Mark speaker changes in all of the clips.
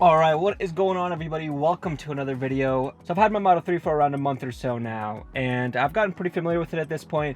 Speaker 1: Alright, what is going on, everybody? Welcome to another video. So I've had my Model 3 for around a month or so now, and I've gotten pretty familiar with it at this point.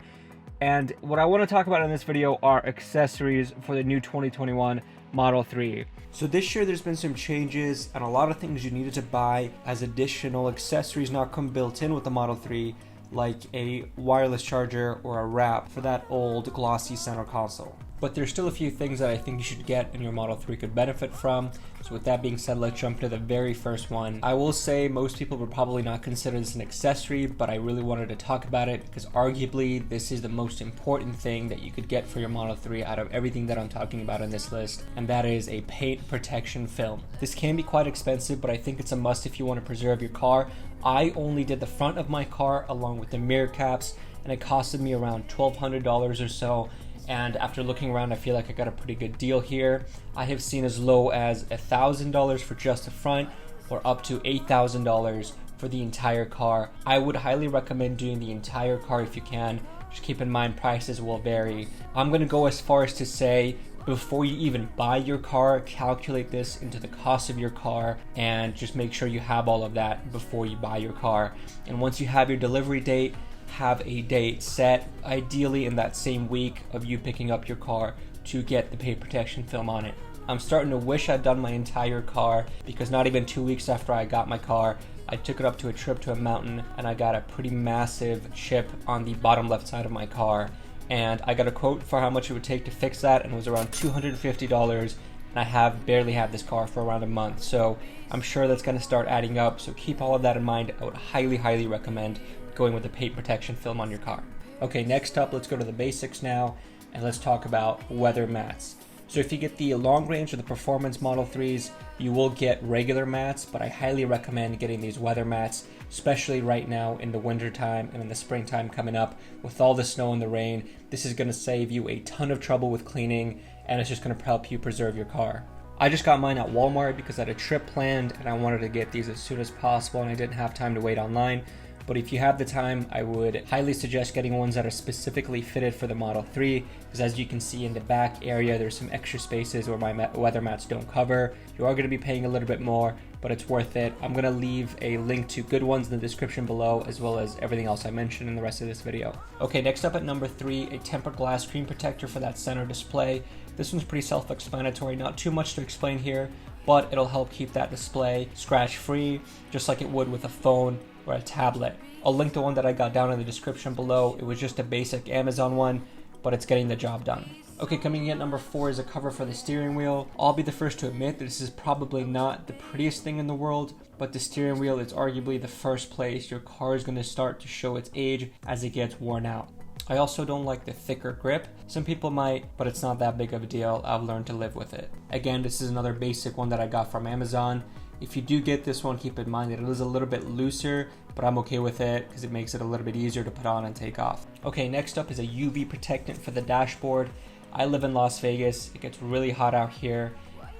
Speaker 1: And what I want to talk about in this video are accessories for the new 2021 Model 3. So this year there's been some changes and a lot of things you needed to buy as additional accessories now come built in with the Model 3, like a wireless charger or a wrap for that old glossy center console. But there's still a few things that I think you should get and your Model 3 could benefit from. So with that being said, let's jump into the very first one. I will say most people would probably not consider this an accessory, but I really wanted to talk about it because arguably this is the most important thing that you could get for your Model 3 out of everything that I'm talking about in this list, and that is a paint protection film. This can be quite expensive, but I think it's a must if you want to preserve your car. I only did the front of my car along with the mirror caps, and it costed me around $1,200 or so. And after looking around, I feel like I got a pretty good deal here. I have seen as low as $1,000 for just the front, or up to $8,000 for the entire car. I would highly recommend doing the entire car if you can. Just keep in mind prices will vary. I'm gonna go as far as to say, before you even buy your car, calculate this into the cost of your car and just make sure you have all of that before you buy your car. And once you have your delivery date, have a date set, ideally in that same week of you picking up your car, to get the paint protection film on it. I'm starting to wish I'd done my entire car, because not even 2 weeks after I got my car, I took it up to a trip to a mountain and I got a pretty massive chip on the bottom left side of my car. And I got a quote for how much it would take to fix that, and it was around $250. And I have barely had this car for around a month, so I'm sure that's going to start adding up. So keep all of that in mind. I would highly recommend going with the paint protection film on your car. Okay, next up, let's go to the basics now, and let's talk about weather mats. So if you get the long range or the performance Model 3s, you will get regular mats, but I highly recommend getting these weather mats, especially right now in the winter time and in the springtime coming up with all the snow and the rain. This is going to save you a ton of trouble with cleaning, and it's just going to help you preserve your car. I just got mine at Walmart because I had a trip planned and I wanted to get these as soon as possible, and I didn't have time to wait online. But if you have the time, I would highly suggest getting ones that are specifically fitted for the Model 3, because as you can see in the back area, there's some extra spaces where my weather mats don't cover. You are going to be paying a little bit more, but it's worth it. I'm going to leave a link to good ones in the description below, as well as everything else I mentioned in the rest of this video. Okay, next up at number 3, a tempered glass screen protector for that center display. This one's pretty self-explanatory, not too much to explain here, but it'll help keep that display scratch-free, just like it would with a phone or a tablet. I'll link the one that I got down in the description below. It was just a basic Amazon one, but it's getting the job done. Okay, coming in at number 4 is a cover for the steering wheel. I'll be the first to admit that this is probably not the prettiest thing in the world, but the steering wheel is arguably the first place your car is going to start to show its age as it gets worn out. I also don't like the thicker grip. Some people might, but it's not that big of a deal. I've learned to live with it. Again, this is another basic one that I got from Amazon. If you do get this one, keep in mind that it is a little bit looser, but I'm okay with it because it makes it a little bit easier to put on and take off. Okay, next up is a UV protectant for the dashboard. I live in Las Vegas. It gets really hot out here,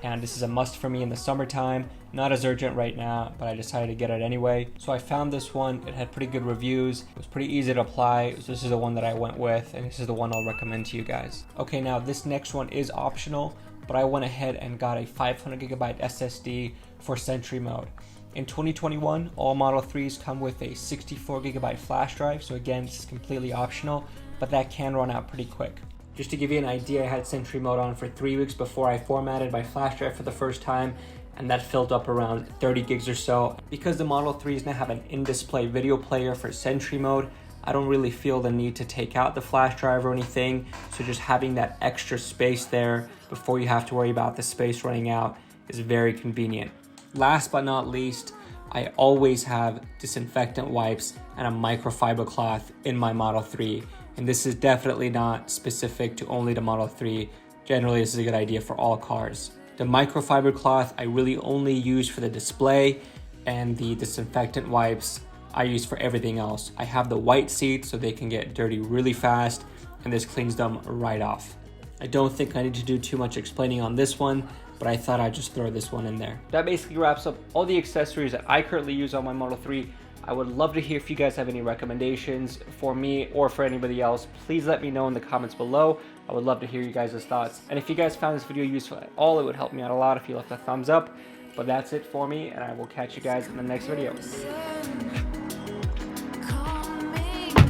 Speaker 1: and this is a must for me in the summertime. Not as urgent right now, but I decided to get it anyway. So I found this one. It had pretty good reviews. It was pretty easy to apply. So this is the one that I went with, and this is the one I'll recommend to you guys. Okay, now this next one is optional, but I went ahead and got a 500GB SSD for Sentry mode. In 2021, all Model 3s come with a 64GB flash drive, so again, this is completely optional, but that can run out pretty quick. Just to give you an idea, I had Sentry mode on for 3 weeks before I formatted my flash drive for the first time, and that filled up around 30 gigs or so. Because the Model 3s now have an in-display video player for Sentry mode, I don't really feel the need to take out the flash drive or anything, so just having that extra space there before you have to worry about the space running out is very convenient. Last but not least, I always have disinfectant wipes and a microfiber cloth in my Model 3, and this is definitely not specific to only the Model 3. Generally, this is a good idea for all cars. The microfiber cloth I really only use for the display, and the disinfectant wipes I use for everything else. I have the white seats so they can get dirty really fast, and this cleans them right off. I don't think I need to do too much explaining on this one, but I thought I'd just throw this one in there. That basically wraps up all the accessories that I currently use on my Model 3. I would love to hear if you guys have any recommendations for me or for anybody else. Please let me know in the comments below. I would love to hear you guys' thoughts. And if you guys found this video useful at all, it would help me out a lot if you left a thumbs up. But that's it for me, and I will catch you guys in the next video.